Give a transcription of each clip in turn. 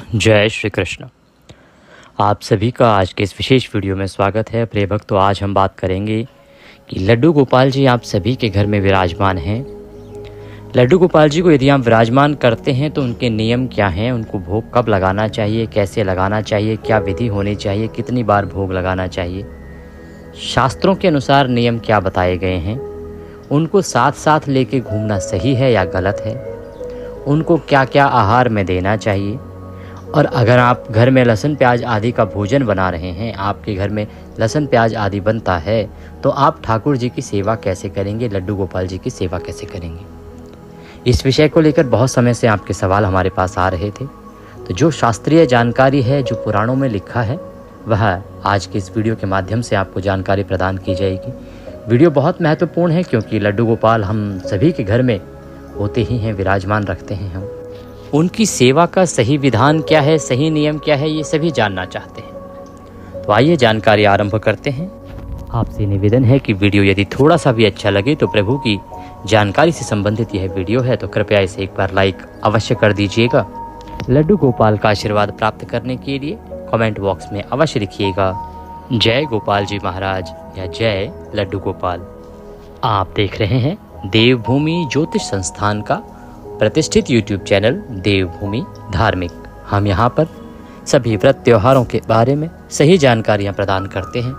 जय श्री कृष्ण। आप सभी का आज के इस विशेष वीडियो में स्वागत है। प्रिय भक्तों, आज हम बात करेंगे कि लड्डू गोपाल जी आप सभी के घर में विराजमान हैं। लड्डू गोपाल जी को यदि आप विराजमान करते हैं तो उनके नियम क्या हैं, उनको भोग कब लगाना चाहिए, कैसे लगाना चाहिए, क्या विधि होनी चाहिए, कितनी बार भोग लगाना चाहिए, शास्त्रों के अनुसार नियम क्या बताए गए हैं, उनको साथ साथ लेके घूमना सही है या गलत है, उनको क्या क्या आहार में देना चाहिए, और अगर आप घर में लहसुन प्याज आदि का भोजन बना रहे हैं, आपके घर में लहसुन प्याज आदि बनता है, तो आप ठाकुर जी की सेवा कैसे करेंगे, लड्डू गोपाल जी की सेवा कैसे करेंगे। इस विषय को लेकर बहुत समय से आपके सवाल हमारे पास आ रहे थे। तो जो शास्त्रीय जानकारी है, जो पुराणों में लिखा है, वह आज के इस वीडियो के माध्यम से आपको जानकारी प्रदान की जाएगी। वीडियो बहुत महत्वपूर्ण है क्योंकि लड्डू गोपाल हम सभी के घर में होते ही हैं, विराजमान रखते हैं हम। उनकी सेवा का सही विधान क्या है, सही नियम क्या है, ये सभी जानना चाहते हैं। तो आइए जानकारी आरंभ करते हैं। आपसे निवेदन है कि वीडियो यदि थोड़ा सा भी अच्छा लगे तो प्रभु की जानकारी से संबंधित यह वीडियो है तो कृपया इसे एक बार लाइक अवश्य कर दीजिएगा। लड्डू गोपाल का आशीर्वाद प्राप्त करने के लिए कमेंट बॉक्स में अवश्य लिखिएगा जय गोपाल जी महाराज या जय लड्डू गोपाल। आप देख रहे हैं देवभूमि ज्योतिष संस्थान का प्रतिष्ठित YouTube चैनल देवभूमि धार्मिक। हम यहाँ पर सभी व्रत त्योहारों के बारे में सही जानकारियाँ प्रदान करते हैं।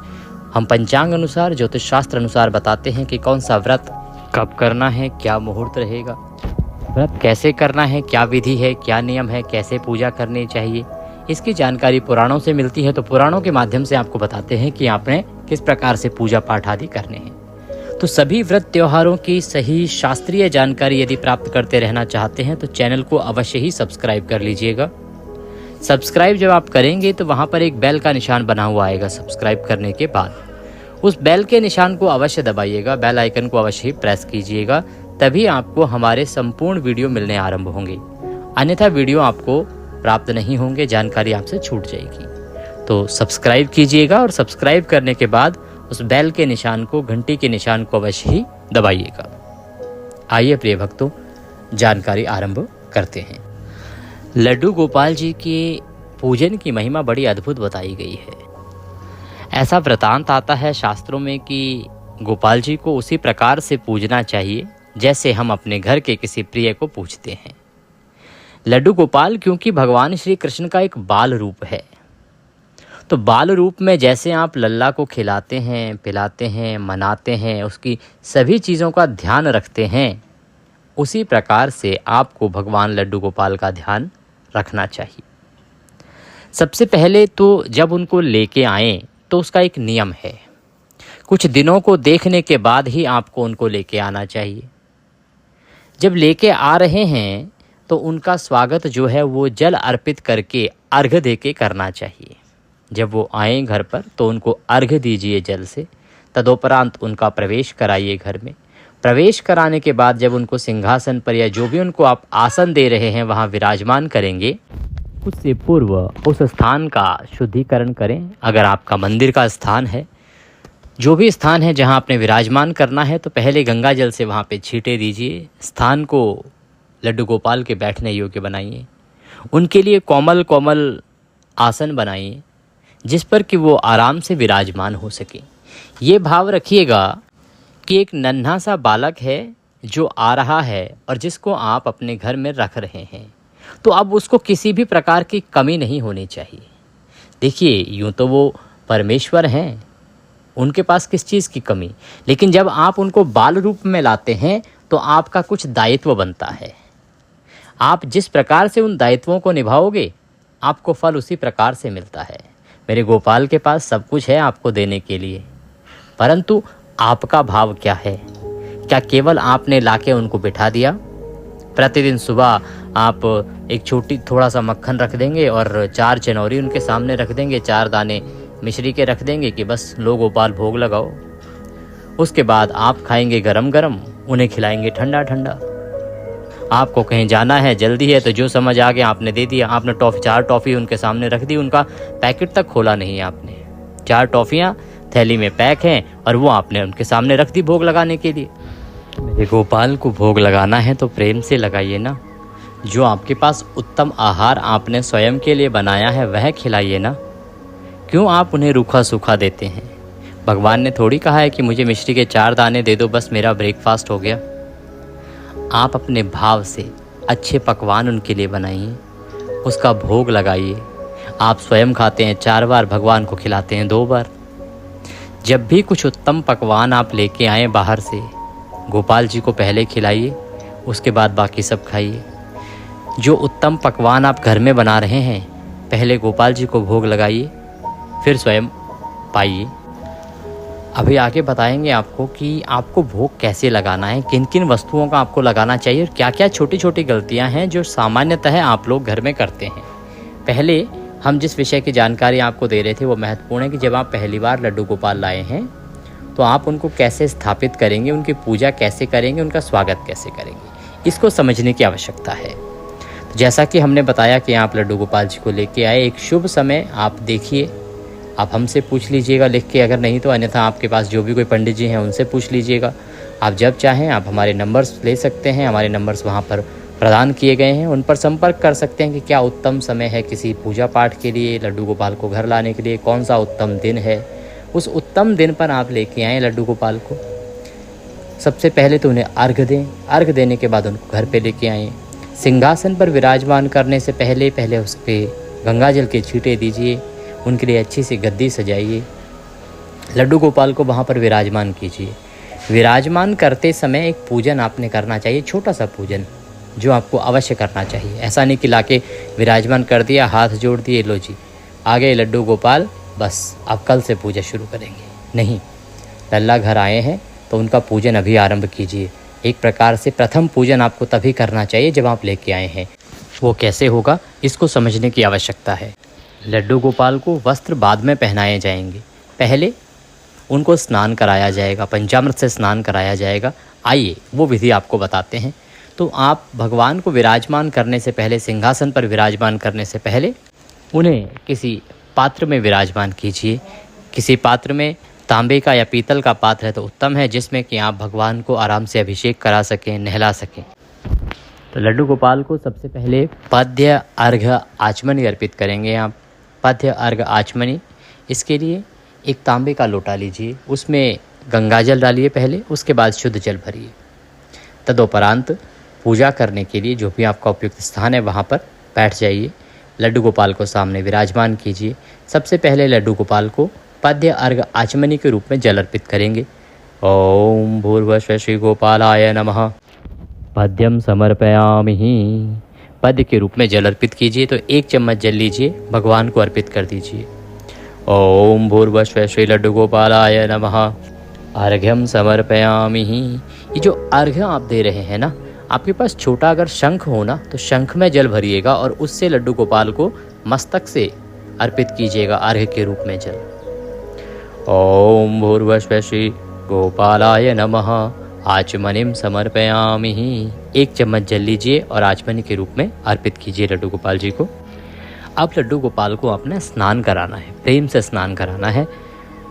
हम पंचांग अनुसार, ज्योतिष शास्त्र अनुसार बताते हैं कि कौन सा व्रत कब करना है, क्या मुहूर्त रहेगा, व्रत कैसे करना है, क्या विधि है, क्या नियम है, कैसे पूजा करनी चाहिए। इसकी जानकारी पुराणों से मिलती है, तो पुराणों के माध्यम से आपको बताते हैं कि आपने किस प्रकार से पूजा पाठ आदि करने हैं। तो सभी व्रत त्योहारों की सही शास्त्रीय जानकारी यदि प्राप्त करते रहना चाहते हैं तो चैनल को अवश्य ही सब्सक्राइब कर लीजिएगा। सब्सक्राइब जब आप करेंगे तो वहां पर एक बेल का निशान बना हुआ आएगा। सब्सक्राइब करने के बाद उस बेल के निशान को अवश्य दबाइएगा, बेल आइकन को अवश्य ही प्रेस कीजिएगा, तभी आपको हमारे संपूर्ण वीडियो मिलने आरंभ होंगे। अन्यथा वीडियो आपको प्राप्त नहीं होंगे, जानकारी आपसे छूट जाएगी। तो सब्सक्राइब कीजिएगा और सब्सक्राइब करने के बाद उस बेल के निशान को, घंटी के निशान को अवश्य ही दबाइएगा। आइए प्रिय भक्तों, जानकारी आरंभ करते हैं। लड्डू गोपाल जी के पूजन की महिमा बड़ी अद्भुत बताई गई है। ऐसा वृतांत आता है शास्त्रों में कि गोपाल जी को उसी प्रकार से पूजना चाहिए जैसे हम अपने घर के किसी प्रिय को पूजते हैं। लड्डू गोपाल क्योंकि भगवान श्री कृष्ण का एक बाल रूप है, तो बाल रूप में जैसे आप लल्ला को खिलाते हैं, पिलाते हैं, मनाते हैं, उसकी सभी चीज़ों का ध्यान रखते हैं, उसी प्रकार से आपको भगवान लड्डू गोपाल का ध्यान रखना चाहिए। सबसे पहले तो जब उनको लेके आएं तो उसका एक नियम है। कुछ दिनों को देखने के बाद ही आपको उनको लेके आना चाहिए। जब लेके आ रहे हैं तो उनका स्वागत जो है वो जल अर्पित करके, अर्घ्य दे के करना चाहिए। जब वो आएँ घर पर तो उनको अर्घ्य दीजिए जल से। तदोपरांत उनका प्रवेश कराइए घर में। प्रवेश कराने के बाद जब उनको सिंहासन पर या जो भी उनको आप आसन दे रहे हैं वहाँ विराजमान करेंगे, उससे पूर्व उस स्थान का शुद्धिकरण करें। अगर आपका मंदिर का स्थान है, जो भी स्थान है जहाँ आपने विराजमान करना है, तो पहले गंगा जल से वहाँ पे छींटे दीजिए। स्थान को लड्डू गोपाल के बैठने योग्य बनाइए। उनके लिए कोमल कोमल आसन बनाइए जिस पर कि वो आराम से विराजमान हो सके। ये भाव रखिएगा कि एक नन्हा सा बालक है जो आ रहा है और जिसको आप अपने घर में रख रहे हैं, तो अब उसको किसी भी प्रकार की कमी नहीं होनी चाहिए। देखिए, यूँ तो वो परमेश्वर हैं, उनके पास किस चीज़ की कमी, लेकिन जब आप उनको बाल रूप में लाते हैं तो आपका कुछ दायित्व बनता है। आप जिस प्रकार से उन दायित्वों को निभाओगे आपको फल उसी प्रकार से मिलता है। मेरे गोपाल के पास सब कुछ है आपको देने के लिए, परंतु आपका भाव क्या है? क्या केवल आपने लाके उनको बिठा दिया? प्रतिदिन सुबह आप एक छोटी थोड़ा सा मक्खन रख देंगे और 4 चनौरी उनके सामने रख देंगे, 4 दाने मिश्री के रख देंगे कि बस लो गोपाल भोग लगाओ। उसके बाद आप खाएंगे गरम गरम, उन्हें खिलाएंगे ठंडा ठंडा। आपको कहीं जाना है, जल्दी है, तो जो समझ आ गया आपने दे दिया। आपने 4 टॉफ़ी उनके सामने रख दी, उनका पैकेट तक खोला नहीं आपने। 4 टॉफ़ियाँ थैली में पैक हैं और वो आपने उनके सामने रख दी भोग लगाने के लिए। मेरे गोपाल को भोग लगाना है तो प्रेम से लगाइए ना। जो आपके पास उत्तम आहार आपने स्वयं के लिए बनाया है वह खिलाइए ना। क्यों आप उन्हें रूखा सूखा देते हैं? भगवान ने थोड़ी कहा है कि मुझे मिश्री के 4 दाने दे दो बस मेरा ब्रेकफास्ट हो गया। आप अपने भाव से अच्छे पकवान उनके लिए बनाइए, उसका भोग लगाइए। आप स्वयं खाते हैं 4 बार, भगवान को खिलाते हैं 2 बार। जब भी कुछ उत्तम पकवान आप लेके आए बाहर से, गोपाल जी को पहले खिलाइए, उसके बाद बाकी सब खाइए। जो उत्तम पकवान आप घर में बना रहे हैं, पहले गोपाल जी को भोग लगाइए, फिर स्वयं पाइए। अभी आगे बताएंगे आपको कि आपको भोग कैसे लगाना है, किन किन वस्तुओं का आपको लगाना चाहिए और क्या क्या छोटी छोटी गलतियां हैं जो सामान्यतः आप लोग घर में करते हैं। पहले हम जिस विषय की जानकारी आपको दे रहे थे वो महत्वपूर्ण है कि जब आप पहली बार लड्डू गोपाल लाए हैं तो आप उनको कैसे स्थापित करेंगे, उनकी पूजा कैसे करेंगे, उनका स्वागत कैसे करेंगे, इसको समझने की आवश्यकता है। तो जैसा कि हमने बताया कि आप लड्डू गोपाल जी को लेके आए, एक शुभ समय आप देखिए, आप हमसे पूछ लीजिएगा लिख के, अगर नहीं तो अन्यथा आपके पास जो भी कोई पंडित जी हैं उनसे पूछ लीजिएगा। आप जब चाहें आप हमारे नंबर्स ले सकते हैं, हमारे नंबर्स वहाँ पर प्रदान किए गए हैं, उन पर संपर्क कर सकते हैं कि क्या उत्तम समय है किसी पूजा पाठ के लिए, लड्डू गोपाल को घर लाने के लिए, कौन सा उत्तम दिन है। उस उत्तम दिन पर आप लेके आएँ लड्डू गोपाल को। सबसे पहले तो उन्हें अर्घ दें, अर्घ देने के बाद उनको घर पे लेके आएँ। सिंहासन पर विराजमान करने से पहले पहले उस पर गंगा जल के छींटे दीजिए, उनके लिए अच्छी सी गद्दी सजाइए, लड्डू गोपाल को वहाँ पर विराजमान कीजिए। विराजमान करते समय एक पूजन आपने करना चाहिए, छोटा सा पूजन जो आपको अवश्य करना चाहिए। ऐसा नहीं कि लाके विराजमान कर दिया, हाथ जोड़ दिए, लो जी आ गए लड्डू गोपाल, बस आप कल से पूजा शुरू करेंगे, नहीं। लल्ला घर आए हैं तो उनका पूजन अभी आरंभ कीजिए। एक प्रकार से प्रथम पूजन आपको तभी करना चाहिए जब आप लेके आए हैं। वो कैसे होगा इसको समझने की आवश्यकता है। लड्डू गोपाल को वस्त्र बाद में पहनाए जाएंगे, पहले उनको स्नान कराया जाएगा, पंचामृत से स्नान कराया जाएगा। आइए वो विधि आपको बताते हैं। तो आप भगवान को विराजमान करने से पहले, सिंहासन पर विराजमान करने से पहले उन्हें किसी पात्र में विराजमान कीजिए। किसी पात्र में तांबे का या पीतल का पात्र है तो उत्तम है, जिसमें कि आप भगवान को आराम से अभिषेक करा सकें, नहला सकें। तो लड्डू गोपाल को सबसे पहले पद्य अर्घ्य आचमनी अर्पित करेंगे आप। पद्य अर्घ्य आचमनी, इसके लिए एक तांबे का लोटा लीजिए, उसमें गंगा जल डालिए पहले, उसके बाद शुद्ध जल भरिए। तदोपरांत पूजा करने के लिए जो भी आपका उपयुक्त स्थान है वहाँ पर बैठ जाइए, लड्डू गोपाल को सामने विराजमान कीजिए। सबसे पहले लड्डू गोपाल को पद्य अर्घ्य आचमनी के रूप में जल अर्पित करेंगे। ओम भूर्भुवः श्री गोपालाय नमः। पद्यम समर्पयामि। पद्य के रूप में जल अर्पित कीजिए। तो 1 चम्मच जल लीजिए, भगवान को अर्पित कर दीजिए। ओम भूर्भुवः श्री लड्डू गोपालाय नमः। अर्घ्यम समर्पयामि। ये जो अर्घ्य आप दे रहे हैं ना, आपके पास छोटा अगर शंख हो ना तो शंख में जल भरिएगा और उससे लड्डू गोपाल को मस्तक से अर्पित कीजिएगा अर्घ्य के रूप में जल। ओम भूर्भुवः श्री गोपालाय नमः। आचमनीम समर्पयामि। 1 चम्मच जल लीजिए और आचमनी के रूप में अर्पित कीजिए लड्डू गोपाल जी को। अब लड्डू गोपाल को आपने स्नान कराना है, प्रेम से स्नान कराना है।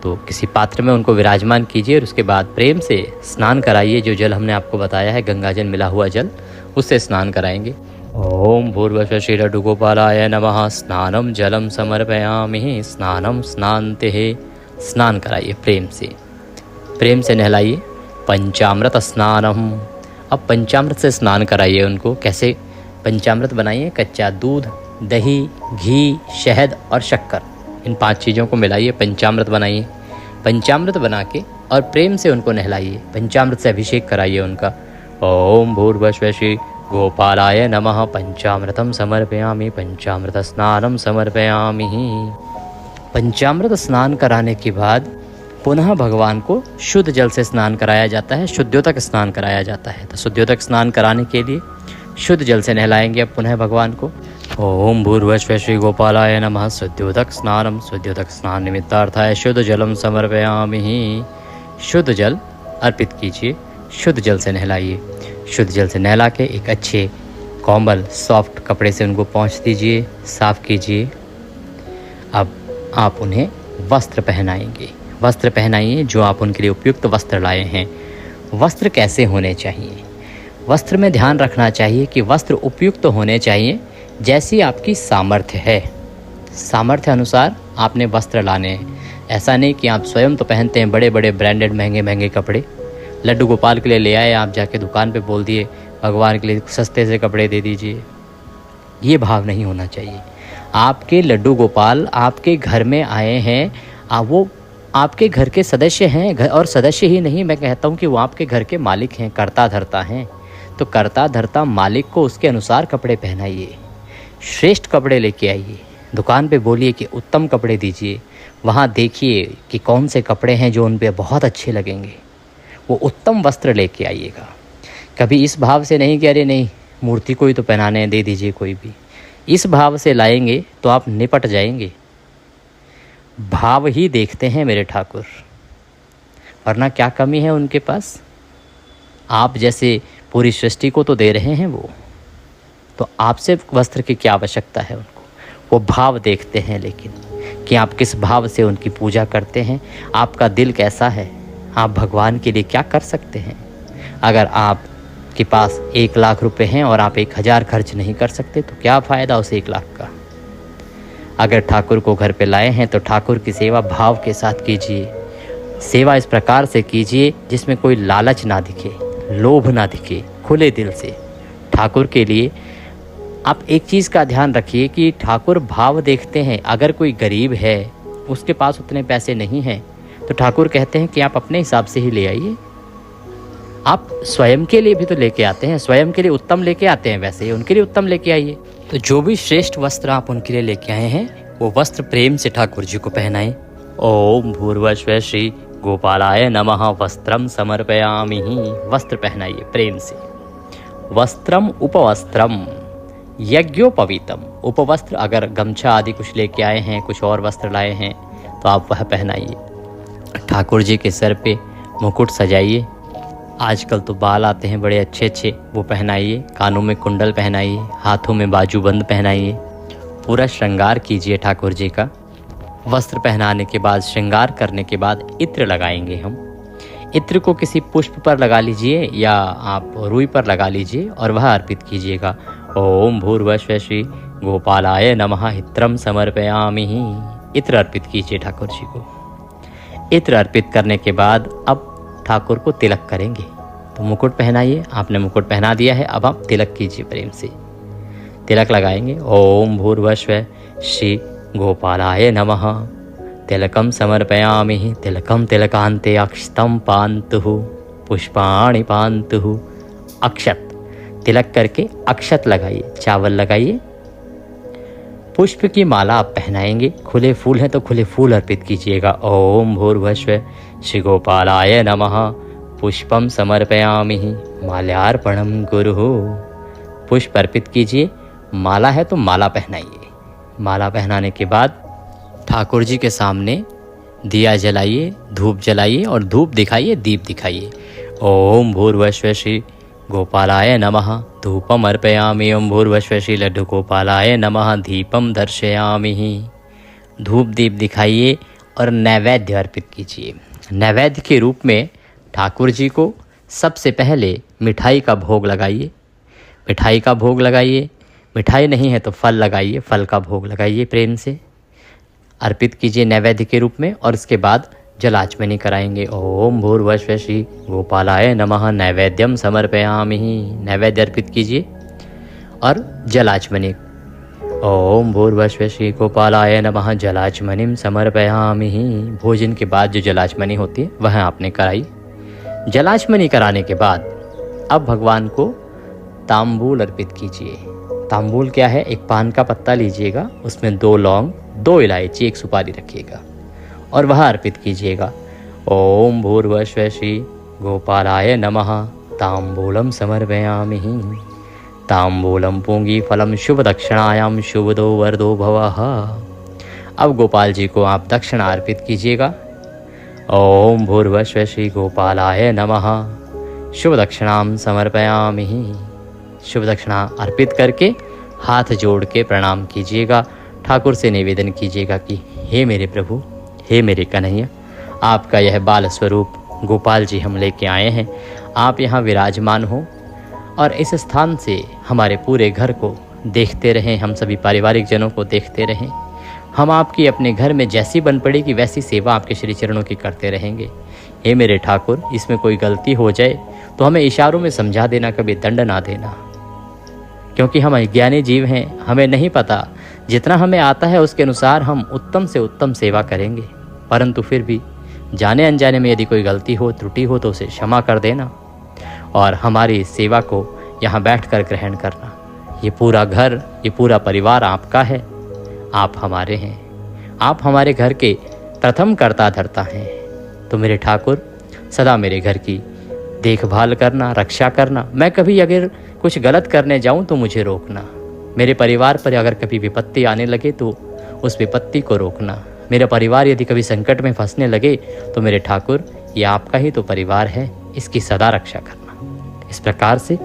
तो किसी पात्र में उनको विराजमान कीजिए और उसके बाद प्रेम से स्नान कराइए। जो जल हमने आपको बताया है, गंगा जल मिला हुआ जल, उससे स्नान कराएंगे। ओम भूर्भुवः श्री लड्डू गोपालाय नमः। स्नानम जलम समर्पयामि। स्नानम स्नान्ते। स्नान कराइए प्रेम से नहलाइए। पंचामृत स्नानम। अब पंचामृत से स्नान कराइए उनको। कैसे पंचामृत बनाइए? कच्चा दूध, दही, घी, शहद और शक्कर, इन 5 चीज़ों को मिलाइए, पंचामृत बनाइए। पंचामृत बना के और प्रेम से उनको नहलाइए, पंचामृत से अभिषेक कराइए उनका। ओम भूर्भुवः श्री गोपालाय नमः। पंचामृतम समर्पयामि। पंचामृत स्नानम समर्पयामि। पंचामृत स्नान कराने के बाद पुनः भगवान को शुद्ध जल से स्नान कराया जाता है, शुद्ध्योदक स्नान कराया जाता है। तो शुद्ध्योदक स्नान कराने के लिए शुद्ध जल से नहलाएंगे अब पुनः भगवान को। ओम भूर्भुवः श्री गोपालाय नमः। शुद्ध्योदक स्नानम। शुद्ध्योदक स्नान निमित्तार्थाय शुद्ध जलम समर्पयामि। शुद्ध जल अर्पित कीजिए, शुद्ध जल से नहलाइए। शुद्ध जल से नहला के एक अच्छे कोमल सॉफ्ट कपड़े से उनको पोंछ दीजिए, साफ़ कीजिए। अब आप उन्हें वस्त्र पहनाएंगे। वस्त्र पहनाइए जो आप उनके लिए उपयुक्त वस्त्र लाए हैं। वस्त्र कैसे होने चाहिए? वस्त्र में ध्यान रखना चाहिए कि वस्त्र उपयुक्त होने चाहिए, जैसी आपकी सामर्थ्य है। सामर्थ्य अनुसार आपने वस्त्र लाने हैं। ऐसा नहीं कि आप स्वयं तो पहनते हैं बड़े बड़े ब्रांडेड महंगे महंगे कपड़े, लड्डू गोपाल के लिए ले आए, आप जाके दुकान पे बोल दिए भगवान के लिए सस्ते से कपड़े दे दीजिए। ये भाव नहीं होना चाहिए। आपके लड्डू गोपाल आपके घर में आए हैं, वो आपके घर के सदस्य हैं, और सदस्य ही नहीं, मैं कहता हूँ कि वो आपके घर के मालिक हैं, कर्ता धर्ता हैं। तो कर्ता धर्ता मालिक को उसके अनुसार कपड़े पहनाइए, श्रेष्ठ कपड़े लेके आइए। दुकान पे बोलिए कि उत्तम कपड़े दीजिए, वहाँ देखिए कि कौन से कपड़े हैं जो उन पे बहुत अच्छे लगेंगे, वो उत्तम वस्त्र लेके आइएगा। कभी इस भाव से नहीं कि अरे नहीं मूर्ति को ही तो पहनाने दे दीजिए कोई भी। इस भाव से लाएंगे तो आप निपट जाएंगे। भाव ही देखते हैं मेरे ठाकुर, वरना क्या कमी है उनके पास। आप जैसे पूरी सृष्टि को तो दे रहे हैं वो, तो आपसे वस्त्र की क्या आवश्यकता है उनको। वो भाव देखते हैं, लेकिन कि आप किस भाव से उनकी पूजा करते हैं, आपका दिल कैसा है, आप भगवान के लिए क्या कर सकते हैं। अगर आपके पास 1 लाख रुपए हैं और आप 1000 खर्च नहीं कर सकते तो क्या फ़ायदा उस 1 लाख का। अगर ठाकुर को घर पे लाए हैं तो ठाकुर की सेवा भाव के साथ कीजिए। सेवा इस प्रकार से कीजिए जिसमें कोई लालच ना दिखे, लोभ ना दिखे, खुले दिल से ठाकुर के लिए। आप एक चीज़ का ध्यान रखिए कि ठाकुर भाव देखते हैं। अगर कोई गरीब है, उसके पास उतने पैसे नहीं हैं, तो ठाकुर कहते हैं कि आप अपने हिसाब से ही ले आइए। आप स्वयं के लिए भी तो लेके आते हैं, स्वयं के लिए उत्तम लेके आते हैं, वैसे ही उनके लिए उत्तम लेके आइए। तो जो भी श्रेष्ठ वस्त्र आप उनके लिए लेके आए हैं, वो वस्त्र प्रेम से ठाकुर जी को पहनाएं। ओम भूर्भुवः श्री गोपालाय नमः वस्त्रम समर्पयामि। वस्त्र पहनाइए प्रेम से। वस्त्रम उपवस्त्रम यज्ञोपवीतम। उपवस्त्र, अगर गमछा आदि कुछ लेके आए हैं, कुछ और वस्त्र लाए हैं, तो आप वह पहनाइए। ठाकुर जी के सर पे मुकुट सजाइए। आजकल तो बाल आते हैं बड़े अच्छे अच्छे, वो पहनाइए। कानों में कुंडल पहनाइए, हाथों में बाजूबंद पहनाइए। पूरा श्रृंगार कीजिए ठाकुर जी का। वस्त्र पहनाने के बाद, श्रृंगार करने के बाद इत्र लगाएंगे हम। इत्र को किसी पुष्प पर लगा लीजिए या आप रुई पर लगा लीजिए और वह अर्पित कीजिएगा। ओम भूर्भुवः श्री गोपालाय नमः इत्रम समर्पयामि। इत्र अर्पित कीजिए ठाकुर जी को। इत्र अर्पित करने के बाद अब ठाकुर को तिलक करेंगे। तो मुकुट पहनाइए, आपने मुकुट पहना दिया है, अब आप तिलक कीजिए प्रेम से। तिलक लगाएंगे। ओम भूर्भुवः श्री गोपालाय नमः तिलकम समर्पयामि। तिलकम तिलकान्ते अक्षतं पान्तु पुष्पाणि पान्तु। अक्षत, तिलक करके अक्षत लगाइए, चावल लगाइए। पुष्प की माला आप पहनाएंगे। खुले फूल हैं तो खुले फूल अर्पित कीजिएगा। ओम भूर्भुवः श्री गोपालाय नमः पुष्पम समर्पयामि माल्यार्पणम गुरुः। पुष्प अर्पित कीजिए। माला है तो माला पहनाइए। माला पहनाने के बाद ठाकुर जी के सामने दिया जलाइए, धूप जलाइए और धूप दिखाइए, दीप दिखाइए। ओम भूर्भुवः श्री गोपालाय नमः धूपम अर्पयामि। ओम भूर्भुवः श्री लड्डू गोपालाय नमः दीपम दर्शयामि। धूप दीप दिखाइए और नैवेद्य अर्पित कीजिए। नैवेद्य के रूप में ठाकुर जी को सबसे पहले मिठाई का भोग लगाइए। मिठाई का भोग लगाइए। मिठाई नहीं है तो फल लगाइए, फल का भोग लगाइए, प्रेम से अर्पित कीजिए नैवेद्य के रूप में। और इसके बाद जलाचमनी कराएंगे। ओम भूर्भुवः श्री गोपालाय नमः नैवेद्यम समर्पयामि। नैवेद्य अर्पित कीजिए और जलाचमनी। ओम भूर्भुवः श्री गोपालाय नमः जलाचमनिम समर्पयामि। भोजन के बाद जो जलाचमनी होती है वह आपने कराई। जलाचमनी कराने के बाद अब भगवान को तांबूल अर्पित कीजिए। तांबूल क्या है? एक पान का पत्ता लीजिएगा, उसमें 2 लौंग, 2 इलायची, 1 सुपारी रखिएगा और वह अर्पित कीजिएगा। ओम भूर्भुवः श्री गोपालाय नमः तांबूलम समर्पयामि। तांबूलम पूंगी फलम शुभ दक्षिणायाम शुभदो वरदो भवः। अब गोपाल जी को आप दक्षिणा अर्पित कीजिएगा। ओम भूर्भुवः श्री गोपालाय नमः शुभ दक्षिणाम समर्पयामि। शुभ दक्षिणा अर्पित करके हाथ जोड़ के प्रणाम कीजिएगा। ठाकुर से निवेदन कीजिएगा कि हे मेरे प्रभु, हे मेरे कन्हैया, आपका यह बाल स्वरूप गोपाल जी हम लेके आए हैं। आप यहाँ विराजमान हो। और इस स्थान से हमारे पूरे घर को देखते रहें, हम सभी पारिवारिक जनों को देखते रहें। हम आपकी अपने घर में जैसी बन पड़ेगी वैसी सेवा आपके श्री चरणों की करते रहेंगे। हे मेरे ठाकुर, इसमें कोई गलती हो जाए तो हमें इशारों में समझा देना, कभी दंड ना देना, क्योंकि हम अज्ञानी जीव हैं, हमें नहीं पता। जितना हमें आता है उसके अनुसार हम उत्तम से उत्तम सेवा करेंगे, परंतु फिर भी जाने अनजाने में यदि कोई गलती हो, त्रुटि हो तो उसे क्षमा कर देना और हमारी सेवा को यहाँ बैठकर ग्रहण करना। ये पूरा घर, ये पूरा परिवार आपका है, आप हमारे हैं, आप हमारे घर के प्रथम कर्ता धर्ता हैं। तो मेरे ठाकुर सदा मेरे घर की देखभाल करना, रक्षा करना। मैं कभी अगर कुछ गलत करने जाऊं तो मुझे रोकना। मेरे परिवार पर अगर कभी विपत्ति आने लगे तो उस विपत्ति को रोकना। मेरा परिवार यदि कभी संकट में फंसने लगे तो मेरे ठाकुर ये आपका ही तो परिवार है, इसकी सदा रक्षा करना। इस प्रकार से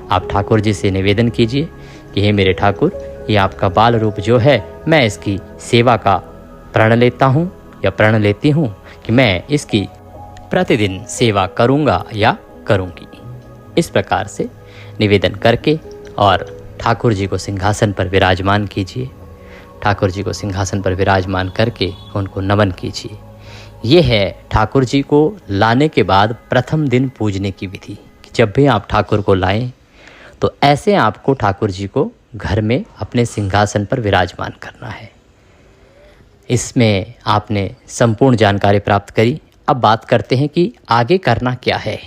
आप ठाकुर जी से निवेदन कीजिए कि हे मेरे ठाकुर, ये आपका बाल रूप जो है, मैं इसकी सेवा का प्रण लेता हूँ या प्रण लेती हूँ कि मैं इसकी प्रतिदिन सेवा करूँगा या करूँगी। इस प्रकार से निवेदन करके और ठाकुर जी को सिंहासन पर विराजमान कीजिए। ठाकुर जी को सिंहासन पर विराजमान करके उनको नमन कीजिए। ये है ठाकुर जी को लाने के बाद प्रथम दिन पूजने की विधि कि जब भी आप ठाकुर को लाएं तो ऐसे आपको ठाकुर जी को घर में अपने सिंहासन पर विराजमान करना है। इसमें आपने संपूर्ण जानकारी प्राप्त करी। अब बात करते हैं कि आगे करना क्या है,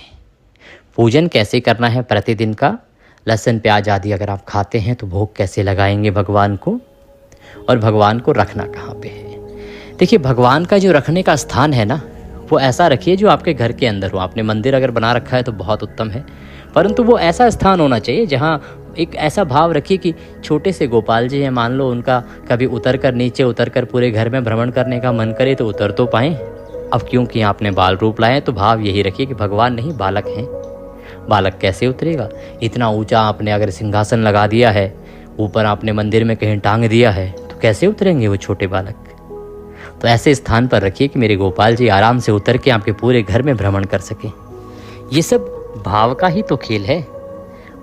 पूजन कैसे करना है प्रतिदिन का। लहसुन प्याज आदि अगर आप खाते हैं तो भोग कैसे लगाएंगे भगवान को, और भगवान को रखना कहाँ पे है। देखिए, भगवान का जो रखने का स्थान है ना, वो ऐसा रखिए जो आपके घर के अंदर हो। आपने मंदिर अगर बना रखा है तो बहुत उत्तम है, परंतु वो ऐसा स्थान होना चाहिए जहाँ एक ऐसा भाव रखिए कि छोटे से गोपाल जी हैं, मान लो उनका कभी उतर कर नीचे उतर कर पूरे घर में भ्रमण करने का मन करे तो उतर तो पाएँ। अब क्योंकि आपने बाल रूप लाए तो भाव यही रखिए कि भगवान नहीं, बालक हैं। बालक कैसे उतरेगा? इतना ऊंचा आपने अगर सिंहासन लगा दिया है, ऊपर आपने मंदिर में कहीं टांग दिया है, तो कैसे उतरेंगे वो छोटे बालक? तो ऐसे स्थान पर रखिए कि मेरे गोपाल जी आराम से उतर के आपके पूरे घर में भ्रमण कर सकें। ये सब भाव का ही तो खेल है,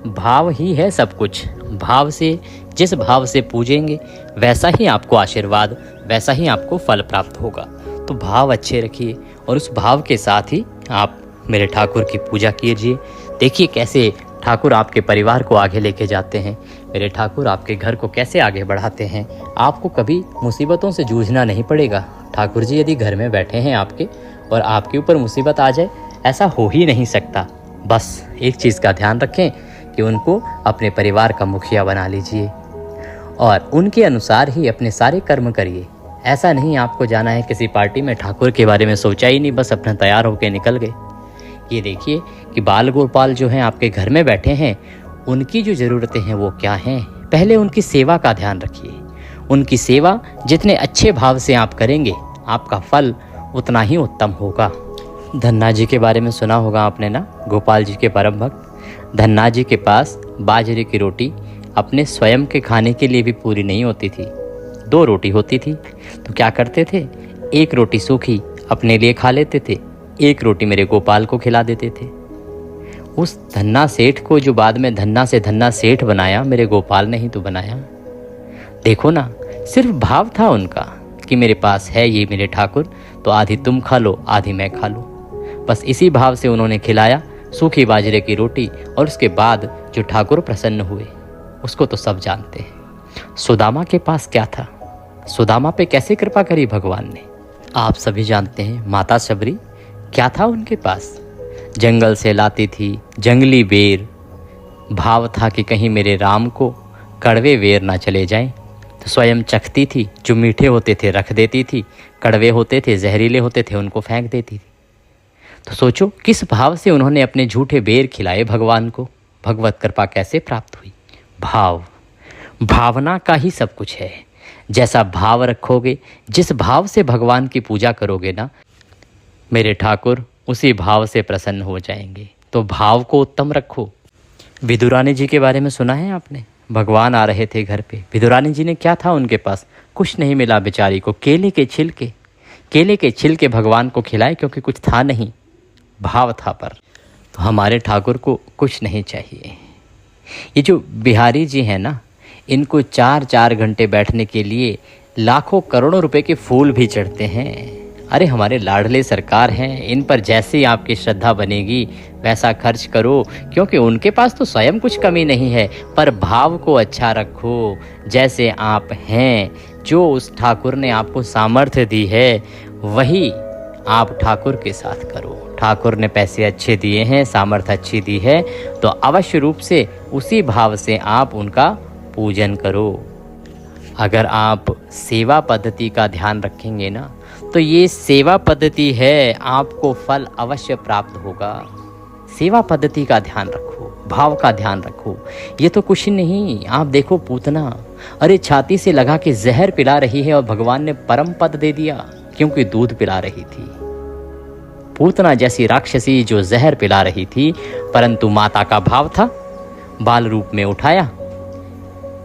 भाव ही है सब कुछ। भाव से, जिस भाव से पूजेंगे वैसा ही आपको आशीर्वाद, वैसा ही आपको फल प्राप्त होगा। तो भाव अच्छे रखिए और उस भाव के साथ ही आप मेरे ठाकुर की पूजा कीजिए। देखिए कैसे ठाकुर आपके परिवार को आगे लेके जाते हैं, मेरे ठाकुर आपके घर को कैसे आगे बढ़ाते हैं। आपको कभी मुसीबतों से जूझना नहीं पड़ेगा। ठाकुर जी यदि घर में बैठे हैं आपके और आपके ऊपर मुसीबत आ जाए, ऐसा हो ही नहीं सकता। बस एक चीज़ का ध्यान रखें कि उनको अपने परिवार का मुखिया बना लीजिए और उनके अनुसार ही अपने सारे कर्म करिए। ऐसा नहीं आपको जाना है किसी पार्टी में, ठाकुर के बारे में सोचा ही नहीं, बस अपना तैयार होकर निकल गए। ये देखिए कि बाल गोपाल जो हैं आपके घर में बैठे हैं, उनकी जो ज़रूरतें हैं वो क्या हैं, पहले उनकी सेवा का ध्यान रखिए। उनकी सेवा जितने अच्छे भाव से आप करेंगे, आपका फल उतना ही उत्तम होगा। धन्ना जी के बारे में सुना होगा आपने ना, गोपाल जी के परम भक्त। धन्ना जी के पास बाजरे की रोटी अपने स्वयं के खाने के लिए भी पूरी नहीं होती थी, 2 रोटी होती थी। तो क्या करते थे, 1 रोटी सूखी अपने लिए खा लेते थे, 1 रोटी मेरे गोपाल को खिला देते थे। उस धन्ना सेठ को, जो बाद में धन्ना से धन्ना सेठ बनाया, मेरे गोपाल ने ही तो बनाया। देखो ना, सिर्फ भाव था उनका कि मेरे पास है ये मेरे ठाकुर, तो आधी तुम खा लो, आधी मैं खा लूँ। बस इसी भाव से उन्होंने खिलाया सूखी बाजरे की रोटी, और उसके बाद जो ठाकुर प्रसन्न हुए उसको तो सब जानते हैं। सुदामा के पास क्या था, सुदामा पे कैसे कृपा करी भगवान ने, आप सभी जानते हैं। माता शबरी, क्या था उनके पास, जंगल से लाती थी जंगली बेर। भाव था कि कहीं मेरे राम को कड़वे बेर ना चले जाएं, तो स्वयं चखती थी, जो मीठे होते थे रख देती थी, कड़वे होते थे, जहरीले होते थे, उनको फेंक देती थी। तो सोचो किस भाव से उन्होंने अपने झूठे बेर खिलाए भगवान को, भगवत कृपा कैसे प्राप्त हुई। भाव, भावना का ही सब कुछ है। जैसा भाव रखोगे, जिस भाव से भगवान की पूजा करोगे ना, मेरे ठाकुर उसी भाव से प्रसन्न हो जाएंगे। तो भाव को उत्तम रखो। विदुरानी जी के बारे में सुना है आपने, भगवान आ रहे थे घर पे, विदुरानी जी ने क्या था उनके पास, कुछ नहीं मिला बेचारी को, केले के छिलके, केले के छिलके भगवान को खिलाए, क्योंकि कुछ था नहीं, भाव था। पर तो हमारे ठाकुर को कुछ नहीं चाहिए, ये जो बिहारी जी हैं ना, इनको 4-4 घंटे बैठने के लिए लाखों करोड़ों रुपए के फूल भी चढ़ते हैं। अरे हमारे लाडले सरकार हैं, इन पर जैसी आपकी श्रद्धा बनेगी वैसा खर्च करो, क्योंकि उनके पास तो स्वयं कुछ कमी नहीं है, पर भाव को अच्छा रखो। जैसे आप हैं, जो उस ठाकुर ने आपको सामर्थ्य दी है वही आप ठाकुर के साथ करो। ठाकुर ने पैसे अच्छे दिए हैं, सामर्थ्य अच्छी दी है, तो अवश्य रूप से उसी भाव से आप उनका पूजन करो। अगर आप सेवा पद्धति का ध्यान रखेंगे ना, तो ये सेवा पद्धति है, आपको फल अवश्य प्राप्त होगा। सेवा पद्धति का ध्यान रखो, भाव का ध्यान रखो। ये तो कुछ नहीं, आप देखो पूतना, अरे छाती से लगा के जहर पिला रही है और भगवान ने परम पद दे दिया क्योंकि दूध पिला रही थी। पूतना जैसी राक्षसी जो जहर पिला रही थी, परंतु माता का भाव था, बाल रूप में उठाया,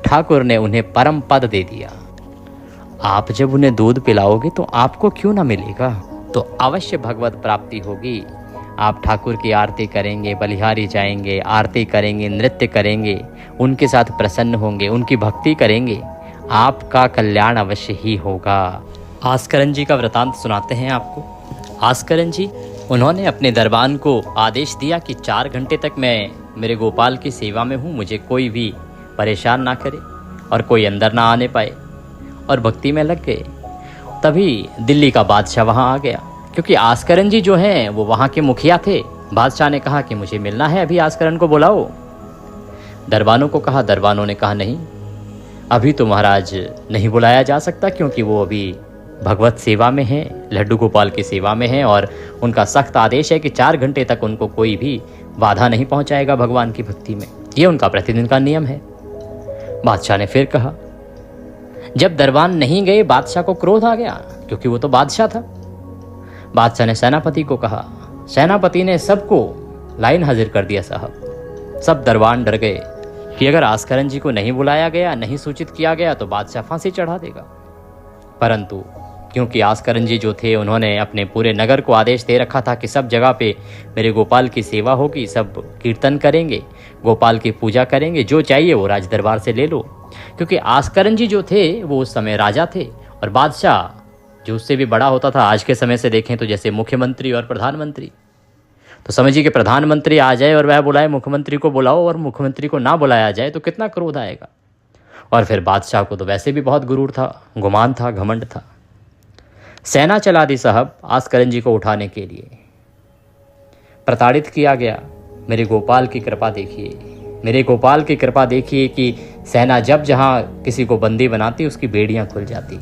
ठाकुर ने उन्हें परम पद दे दिया। आप जब उन्हें दूध पिलाओगे तो आपको क्यों ना मिलेगा, तो अवश्य भगवत प्राप्ति होगी। आप ठाकुर की आरती करेंगे, बलिहारी जाएंगे, आरती करेंगे, नृत्य करेंगे, उनके साथ प्रसन्न होंगे, उनकी भक्ति करेंगे, आपका कल्याण अवश्य ही होगा। आस्करन जी का वृतांत सुनाते हैं आपको। आस्करन जी, उन्होंने अपने दरबान को आदेश दिया कि 4 घंटे तक मैं मेरे गोपाल की सेवा में हूँ, मुझे कोई भी परेशान ना करे और कोई अंदर ना आने पाए, और भक्ति में लग गए। तभी दिल्ली का बादशाह वहाँ आ गया, क्योंकि आस्करन जी जो हैं वो वहाँ के मुखिया थे। बादशाह ने कहा कि मुझे मिलना है, अभी आस्करन को बुलाओ। दरबानों को कहा, दरबानों ने कहा नहीं, अभी तो महाराज नहीं बुलाया जा सकता, क्योंकि वो अभी भगवत सेवा में हैं, लड्डू गोपाल की सेवा में हैं, और उनका सख्त आदेश है कि 4 घंटे तक उनको कोई भी बाधा नहीं पहुंचाएगा भगवान की भक्ति में। ये उनका प्रतिदिन का नियम है। बादशाह ने फिर कहा। जब दरबान नहीं गए, बादशाह को क्रोध आ गया, क्योंकि वो तो बादशाह था। बादशाह ने सेनापति को कहा। सेनापति ने सबको लाइन हाजिर कर दिया साहब। सब दरबान डर गए कि अगर आस्करन जी को नहीं बुलाया गया, नहीं सूचित किया गया, तो बादशाह फांसी चढ़ा देगा। परंतु क्योंकि आस्करन जी जो थे, उन्होंने अपने पूरे नगर को आदेश दे रखा था कि सब जगह पे मेरे गोपाल की सेवा होगी, सब कीर्तन करेंगे, गोपाल की पूजा करेंगे, जो चाहिए वो राज दरबार से ले लो। क्योंकि आस्करन जी जो थे वो उस समय राजा थे, और बादशाह जो उससे भी बड़ा होता था। आज के समय से देखें तो जैसे मुख्यमंत्री और प्रधानमंत्री, तो समझिए कि प्रधानमंत्री आ जाए और वह बुलाए मुख्यमंत्री को बुलाओ, और मुख्यमंत्री को ना बुलाया जाए तो कितना क्रोध आएगा। और फिर बादशाह को तो वैसे भी बहुत गुरूर था, गुमान था, घमंड था। सेना चला दी साहब आस्करन जी को उठाने के लिए। प्रताड़ित किया गया। मेरे गोपाल की कृपा देखिए, मेरे गोपाल की कृपा देखिए कि सेना जब जहाँ किसी को बंदी बनाती उसकी बेड़ियाँ खुल जाती,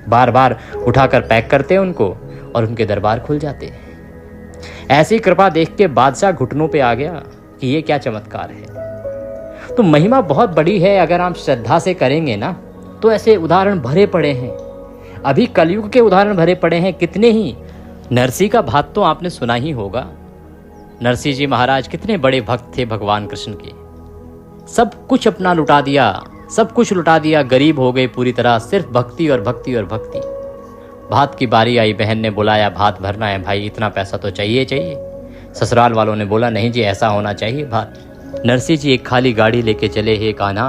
बार बार उठाकर पैक करते उनको और उनके दरबार खुल जाते। ऐसी कृपा देख के बादशाह घुटनों पे आ गया कि ये क्या चमत्कार है। तो महिमा बहुत बड़ी है, अगर आप श्रद्धा से करेंगे ना, तो ऐसे उदाहरण भरे पड़े हैं। अभी कलयुग के उदाहरण भरे पड़े हैं कितने ही। नरसिंह का भात तो आपने सुना ही होगा। नरसिंह जी महाराज कितने बड़े भक्त थे भगवान कृष्ण के। सब कुछ अपना लुटा दिया, सब कुछ लुटा दिया, गरीब हो गए पूरी तरह, सिर्फ भक्ति और भक्ति और भक्ति। भात की बारी आई, बहन ने बुलाया, भात भरना है भाई, इतना पैसा तो चाहिए चाहिए। ससुराल वालों ने बोला नहीं जी ऐसा होना चाहिए भात। नरसिंह जी एक खाली गाड़ी लेके चले। हे कान्हा,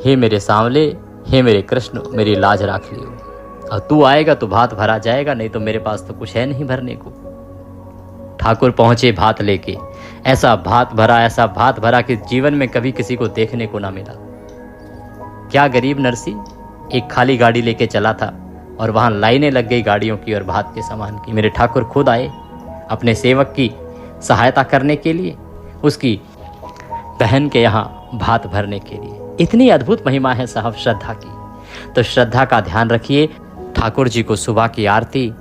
हे मेरे सांवले, हे मेरे कृष्ण, मेरी लाज राख लियो, और तू आएगा तो भात भरा जाएगा, नहीं तो मेरे पास तो कुछ है नहीं भरने को। ठाकुर पहुंचे भात लेके, ऐसा भात भरा, ऐसा भात भरा कि जीवन में कभी किसी को देखने को ना मिला। क्या गरीब नरसिंह एक खाली गाड़ी लेके चला था और वहां लाइनें लग गई गाड़ियों की और भात के सामान की। मेरे ठाकुर खुद आए अपने सेवक की सहायता करने के लिए, उसकी बहन के यहाँ भात भरने के लिए। इतनी अद्भुत महिमा है साहब श्रद्धा की। तो श्रद्धा का ध्यान रखिए। ठाकुर जी को सुबह की आरती,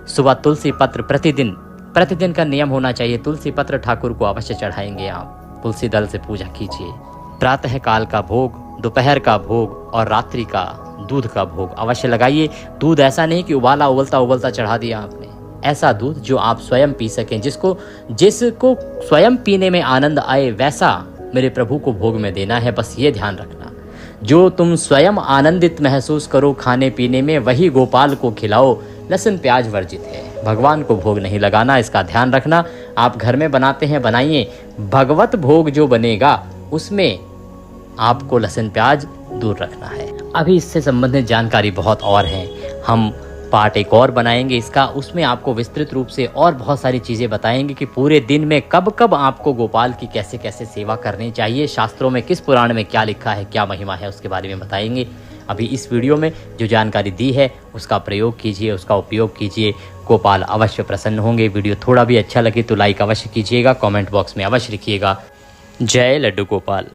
सुबह तुलसी पत्र, प्रतिदिन का नियम होना चाहिए, तुलसी पत्र ठाकुर को अवश्य चढ़ाएंगे आप। तुलसी दल से पूजा कीजिए। प्रातः काल का भोग, दोपहर का भोग और रात्रि का दूध का भोग अवश्य लगाइए। दूध ऐसा नहीं कि उबाला उबलता चढ़ा दिया आपने, ऐसा दूध जो आप स्वयं पी सकें, जिसको स्वयं पीने में आनंद आए, वैसा मेरे प्रभु को भोग में देना है। बस ये ध्यान रखना, जो तुम स्वयं आनंदित महसूस करो खाने पीने में, वही गोपाल को खिलाओ। लहसुन प्याज वर्जित है, भगवान को भोग नहीं लगाना, इसका ध्यान रखना। आप घर में बनाते हैं, बनाइए। भगवत भोग जो बनेगा उसमें आपको लहसुन प्याज दूर रखना है। अभी इससे संबंधित जानकारी बहुत और है, हम पार्ट एक और बनाएंगे इसका, उसमें आपको विस्तृत रूप से और बहुत सारी चीज़ें बताएंगे कि पूरे दिन में कब कब आपको गोपाल की कैसे कैसे सेवा करनी चाहिए, शास्त्रों में किस पुराण में क्या लिखा है, क्या महिमा है, उसके बारे में बताएंगे। अभी इस वीडियो में जो जानकारी दी है उसका प्रयोग कीजिए, उसका उपयोग कीजिए, गोपाल अवश्य प्रसन्न होंगे। वीडियो थोड़ा भी अच्छा लगे तो लाइक अवश्य कीजिएगा, कमेंट बॉक्स में अवश्य लिखिएगा। जय लड्डू गोपाल।